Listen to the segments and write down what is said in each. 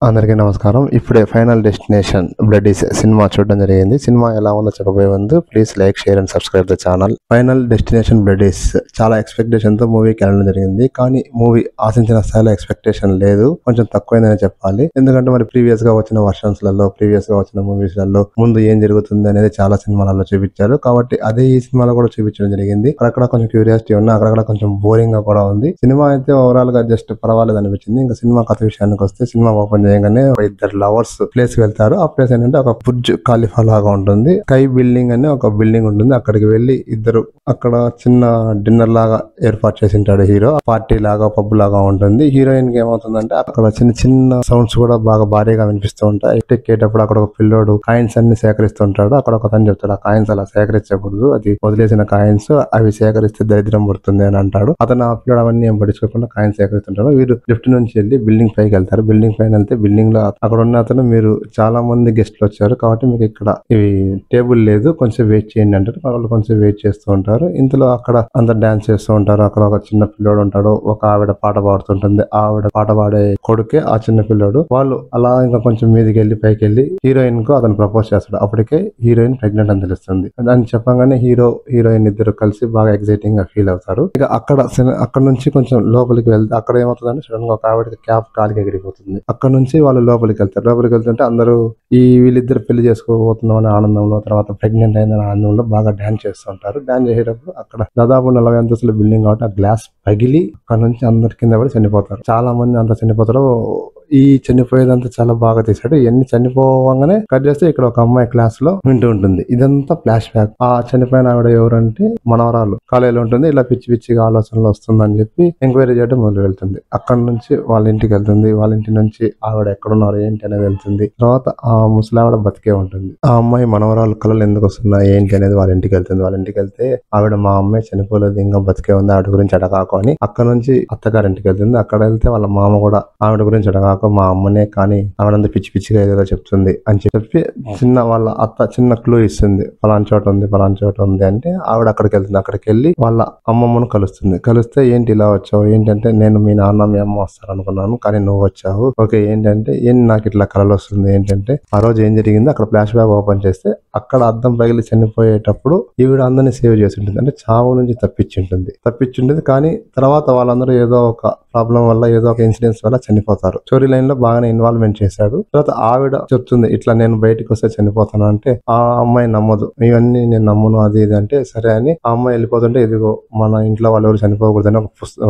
అందరికీ నమస్కారం. ఇప్పుడే ఫైనల్ డెస్టినేషన్ బ్లడీస్ సినిమా చూడడం జరిగింది. సినిమా ఎలా ఉందో చెప్పబోయే ముందు please like, share and subscribe the channel. Final destination bloodlines చాలా ఎక్స్పెక్టేషన్ తో మూవీకి వెళ్ళడం జరిగింది. కానీ మూవీ ఆశించిన స్థాయిలో ఎక్స్పెక్టేషన్ లేదు, కొంచెం తక్కువైందని చెప్పాలి. ఎందుకంటే మరి ప్రీవియస్ గా వచ్చిన వర్షన్స్ లలో, ప్రీవియస్ గా వచ్చిన మూవీస్ లలో ముందు ఏం జరుగుతుంది అనేది చాలా సినిమాలలో చూపించారు. కాబట్టి అదే ఈ సినిమాలో కూడా చూపించడం జరిగింది. అక్కడ కొంచెం క్యూరియాసిటీ ఉన్నా, అక్కడ కొంచెం బోరింగ్ గా కూడా ఉంది. సినిమా అయితే ఓవరాల్ గా జస్ట్ పర్వాలేదు అనిపించింది. ఇంకా సినిమా కథ విషయానికి వస్తే, సినిమా ఓపెన్ చేయగానే ఇద్దరు లవర్స్ ప్లేస్ కి వెళ్తారు. ఆ ప్లేస్ ఏంటంటే ఒక బుర్జ్ ఖలీఫా లాగా ఉంటుంది. స్కై బిల్డింగ్ అని ఒక బిల్డింగ్ ఉంటుంది. అక్కడికి వెళ్లి ఇద్దరు అక్కడ చిన్న డిన్నర్ లాగా ఏర్పాటు చేసి ఉంటాడు హీరో. పార్టీ లాగా, పబ్ లాగా ఉంటుంది. హీరోయిన్ కి ఏమవుతుందంటే అక్కడ చిన్న చిన్న సౌండ్స్ కూడా బాగా భారీగా వినిపిస్తూ ఉంటాయి. ఎక్కేటప్పుడు అక్కడ ఒక పిల్లోడు కాయిన్స్ అన్ని సేకరిస్తుంటాడు. అక్కడ ఒక తను చెప్తాడు, ఆ కాయిన్స్ అలా సేకరించకూడదు, అది వదిలేసిన కాయిన్స్, అవి సేకరిస్తే దరిద్రం పడుతుంది అని అంటాడు. అతను ఆ పిల్లడు అవన్నీ ఏం పట్టించుకోకుండా కాయిన్స్ సేకరిస్తుంటాడు. వీరు లిఫ్ట్ నుంచి వెళ్లి బిల్డింగ్ పైకి వెళ్తారు. బిల్డింగ్ పైన వెళ్తే బిల్డింగ్ లో అక్కడ ఉన్న అతను, మీరు చాలా మంది గెస్ట్లు వచ్చారు కాబట్టి మీకు ఇక్కడ ఇవి టేబుల్ లేదు, కొంచెం వెయిట్ చేయండి అంటారు. వాళ్ళు కొంచెం వెయిట్ చేస్తూ ఉంటారు. ఇంతలో అక్కడ అందరు డాన్స్ చేస్తూ ఉంటారు. అక్కడ ఒక చిన్న పిల్లోడు ఉంటాడు, ఒక ఆవిడ పాట పాడుతుంటుంది. ఆవిడ పాట పాడే కొడుకే ఆ చిన్న పిల్లోడు. వాళ్ళు అలా ఇంకా కొంచెం మీదకి వెళ్లి పైకి వెళ్లి హీరోయిన్ కు అతను ప్రపోజ్ చేస్తాడు. అప్పటికే హీరోయిన్ ప్రెగ్నెంట్ అని తెలుస్తుంది. దాన్ని చెప్పగానే హీరోయిన్ ఇద్దరు కలిసి బాగా ఎక్సైటింగ్ గా ఫీల్ అవుతారు. ఇక అక్కడ నుంచి కొంచెం లోపలికి వెళ్తే అక్కడ ఏమవుతుందంటే సడన్ గా ఒక ఆవిడకి క్యాప్ కాలికి ఎగిరిపోతుంది. అక్కడ నుంచి వాళ్ళు లోపలికి వెళ్తారు. లోపలికి వెళ్తుంటే అందరూ వీళ్ళిద్దరు పెళ్లి చేసుకోబోతున్నాం అనే ఆనందంలో, తర్వాత ప్రెగ్నెంట్ అయిన ఆనందంలో బాగా డాన్స్ చేస్తూ ఉంటారు. డాన్స్ చేసేటప్పుడు అక్కడ దాదాపు 40 అంతస్తుల బిల్డింగ్ కాబట్టి ఆ గ్లాస్ పగిలి అక్కడ నుంచి అందరి కింద పడి చనిపోతారు. చాలా మంది అంత చనిపోతారు. ఈ చనిపోయేదంతా చాలా బాగా తీశాడు. ఎన్ని చనిపోగానే కట్ చేస్తే ఇక్కడ ఒక అమ్మాయి క్లాస్ లో వింటూ ఉంటుంది. ఇదంతా ఫ్లాష్ బ్యాక్. ఆ చనిపోయిన ఆవిడ ఎవరంటే మనవరాలు కాలేజీలో ఉంటుంది. ఇలా పిచ్చి పిచ్చిగా ఆలోచనలు వస్తుందని చెప్పి ఎంక్వైరీ చేయడం మొదలు వెళ్తుంది. అక్కడ నుంచి వాళ్ళ ఇంటికి వెళ్తుంది. వాళ్ళ ఇంటి నుంచి ఆవిడ ఎక్కడున్నారు ఏంటి అనేది వెళ్తుంది. తర్వాత ఆ ముసలావిడ బతికే ఉంటుంది. ఆ అమ్మాయి మనవరాలు కళలు ఎందుకు వస్తున్నాయి ఏంటి అనేది వాళ్ళ ఇంటికి వెళ్తుంది. వాళ్ళ ఇంటికి వెళ్తే ఆవిడ, మా అమ్మాయి చనిపోలేదు, ఇంకా బతికే ఉంది, ఆవిడ గురించి అడగాకు అని. అక్కడ నుంచి అత్తగారింటికి వెళ్తుంది. అక్కడ వెళ్తే వాళ్ళ మామ కూడా ఆవిడ గురించి అడగాకు, మా అమ్మనే, కానీ ఆవిడంతా పిచ్చి పిచ్చిగా ఏదో చెప్తుంది అని చెప్పి వాళ్ళ అత్త చిన్న క్లూ ఇస్తుంది. ఫలానా చోట ఉంది అంటే ఆవిడ అక్కడికి వెళ్తుంది. అక్కడికి వెళ్ళి వాళ్ళ అమ్మమ్మను కలుస్తుంది. కలిస్తే ఏంటి ఇలా వచ్చావు ఏంటంటే, నేను మీ నాన్న మీ అమ్మ వస్తారు అనుకున్నాను కానీ నువ్వు వచ్చావు. ఓకే ఏంటంటే, నాకు ఇట్లా కళలు వస్తుంది ఏంటంటే, ఆ రోజు ఏం జరిగింది అక్కడ ఫ్లాష్ బ్యాక్ ఓపెన్ చేస్తే అక్కడ అద్దం పగిలి చనిపోయేటప్పుడు ఈవిడ అందరినీ సేవ్ చేసి ఉంటుంది. అంటే చావు నుంచి తప్పించుంటుంది. కానీ తర్వాత వాళ్ళందరూ ఏదో ఒక ప్రాబ్లం వల్ల, ఏదో ఒక ఇన్సిడెంట్స్ వల్ల చనిపోతారు. స్టోరీ లైన్ లో బాగానే ఇన్వాల్వ్మెంట్ చేశాడు. తర్వాత ఆవిడ చెప్తుంది, ఇట్లా నేను బయటకు వస్తే చనిపోతాను అంటే ఆ అమ్మాయి నమ్మదు. ఇవన్నీ నేను నమ్మను అది ఇది అంటే సరే అని ఆ అమ్మాయి వెళ్ళిపోతుంటే, ఇదిగో మన ఇంట్లో వాళ్ళు ఎవరు చనిపోకూడదని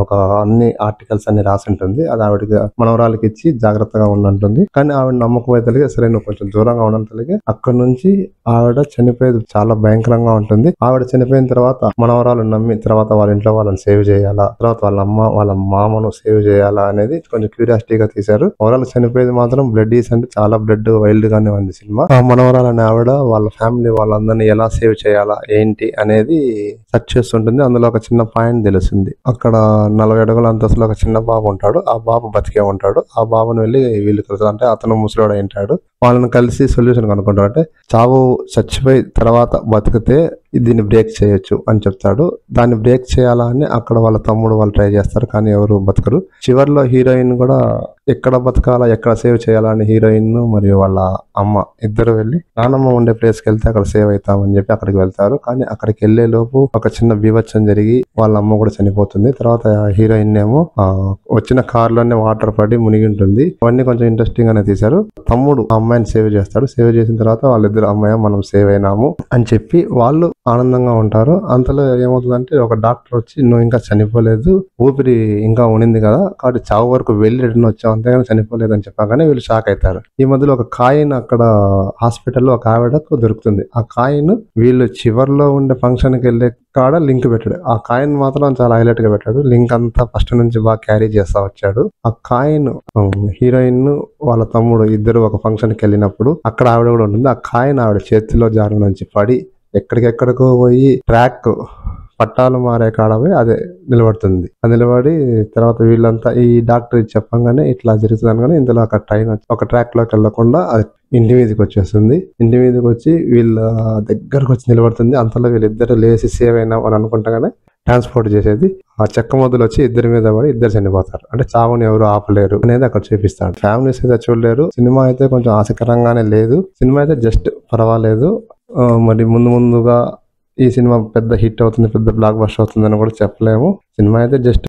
ఒక అన్ని ఆర్టికల్స్ అన్ని రాసి ఉంటుంది. అది ఆవిడకి మనవరాలకి ఇచ్చి జాగ్రత్తగా ఉండంటుంది. కానీ ఆవిడ నమ్మకపోయే తెలిగే, సరే నువ్వు కొంచెం దూరంగా ఉండడం తెలిగే. అక్కడ నుంచి ఆవిడ చనిపోయేది చాలా భయంకరంగా ఉంటుంది. ఆవిడ చనిపోయిన తర్వాత మనవరాలు నమ్మి తర్వాత వాళ్ళ ఇంట్లో వాళ్ళని సేవ్ చేయాలా, తర్వాత వాళ్ళ అమ్మ వాళ్ళ మామను సేవ్ చేయాలా అనేది కొంచెం క్యూరియాసిటీగా తీశారు. ఓవరాల్ చనిపోయేది మాత్రం బ్లడీస్ అంటే చాలా బ్లడ్ వైల్డ్ గానే ఉంది సినిమా. ఆ మనవరాలు అనే ఆవిడ వాళ్ళ ఫ్యామిలీ వాళ్ళందరినీ ఎలా సేవ్ చేయాలా ఏంటి అనేది సెర్చ్ చేస్తుంటుంది. అందులో ఒక చిన్న పాయింట్ తెలుస్తుంది. అక్కడ 40 అడుగుల అంతస్తులో ఒక చిన్న బాబు ఉంటాడు. ఆ బాబు బతికే ఉంటాడు. ఆ బాబుని వెళ్ళి వీళ్ళు కలుస్తారు. అంటే అతను ముసలోడు ఉంటాడు. వాళ్ళని కలిసి సొల్యూషన్ కనుక్కుంటారు. అంటే చావు చచ్చిపోయి తర్వాత బతికితే దీన్ని బ్రేక్ చేయొచ్చు అని చెప్తాడు. దాన్ని బ్రేక్ చేయాలా అని అక్కడ వాళ్ళ తమ్ముడు వాళ్ళు ట్రై చేస్తారు, కానీ ఎవరు బతకరు. చివరిలో హీరోయిన్ కూడా ఎక్కడ బతకాలా, ఎక్కడ సేవ్ చేయాలా అని హీరోయిన్ మరియు వాళ్ళ అమ్మ ఇద్దరు వెళ్ళి నానమ్మ ఉండే ప్లేస్ కి వెళ్తే అక్కడ సేవ్ అవుతామని చెప్పి అక్కడికి వెళ్తారు. కానీ అక్కడికి వెళ్లే లోపు ఒక చిన్న బీభత్సం జరిగి వాళ్ళ అమ్మ కూడా చనిపోతుంది. తర్వాత హీరోయిన్ ఏమో వచ్చిన కార్ లోనే వాటర్ పడి మునిగి ఉంటుంది. అవన్నీ కొంచెం ఇంట్రెస్టింగ్ గానే తీశారు. తమ్ముడు ఆ అమ్మాయిని సేవ్ చేస్తాడు. సేవ్ చేసిన తర్వాత వాళ్ళిద్దరు, అమ్మాయి మనం సేవ్ అయినాము అని చెప్పి వాళ్ళు ఆనందంగా ఉంటారు. అంతలో ఏమవుతుందంటే ఒక డాక్టర్ వచ్చి, నువ్వు ఇంకా చనిపోలేదు, ఊపిరి ఇంకా ఉండింది కదా, కాబట్టి చావు వరకు వెళ్ళి రిటర్న్ వచ్చావు, అంతేగాని చనిపోలేదు అని చెప్పగానే వీళ్ళు షాక్ అవుతారు. ఈ మధ్యలో ఒక కాయిన్ అక్కడ హాస్పిటల్లో ఒక ఆవిడకు దొరుకుతుంది. ఆ కాయిన్ వీళ్ళు చివర్లో ఉండే ఫంక్షన్ కి వెళ్ళే కాడ లింక్ పెట్టాడు. ఆ కాయిన్ మాత్రం చాలా హైలైట్ గా పెట్టాడు. లింక్ అంతా ఫస్ట్ నుంచి బాగా క్యారీ చేస్తా వచ్చాడు. ఆ కాయిన్ హీరోయిన్ వాళ్ళ తమ్ముడు ఇద్దరు ఒక ఫంక్షన్ కి వెళ్ళినప్పుడు అక్కడ ఆవిడ కూడా ఉంటుంది. ఆ కాయిన్ ఆవిడ చేతిలో జారు నుంచి పడి ఎక్కడికెక్కడికో పోయి ట్రాక్ పట్టాలు మారే కాడపోయి అదే నిలబడుతుంది. అది నిలబడి తర్వాత వీళ్ళంతా ఈ డాక్టర్ చెప్పంగానే ఇట్లా జరుగుతుంది అనగానే ఇందులో ఒక ట్రైన్ ఒక ట్రాక్ లోకి వెళ్లకుండా అది ఇంటి మీదకి వచ్చేస్తుంది. ఇంటి మీదకి వచ్చి వీళ్ళ దగ్గరకు వచ్చి నిలబడుతుంది. అంతలో వీళ్ళిద్దరు లేచి సేవ్ అయినాం అని అనుకుంటాగానే ట్రాన్స్పోర్ట్ చేసేది. ఆ చెక్క మొదలు వచ్చి ఇద్దరి మీద పడి ఇద్దరు చనిపోతారు. అంటే చావుని ఎవరు ఆపలేరు అనేది అక్కడ చూపిస్తాడు. ఫ్యామిలీస్ అయితే చూడలేరు. సినిమా అయితే కొంచెం ఆసక్తికరంగానే లేదు. సినిమా అయితే జస్ట్ పర్వాలేదు. మరి ముందుగా ఈ సినిమా పెద్ద హిట్ అవుతుంది, పెద్ద బ్లాక్ బస్టర్ అవుతుంది అని కూడా చెప్పలేము. సినిమా అయితే జస్ట్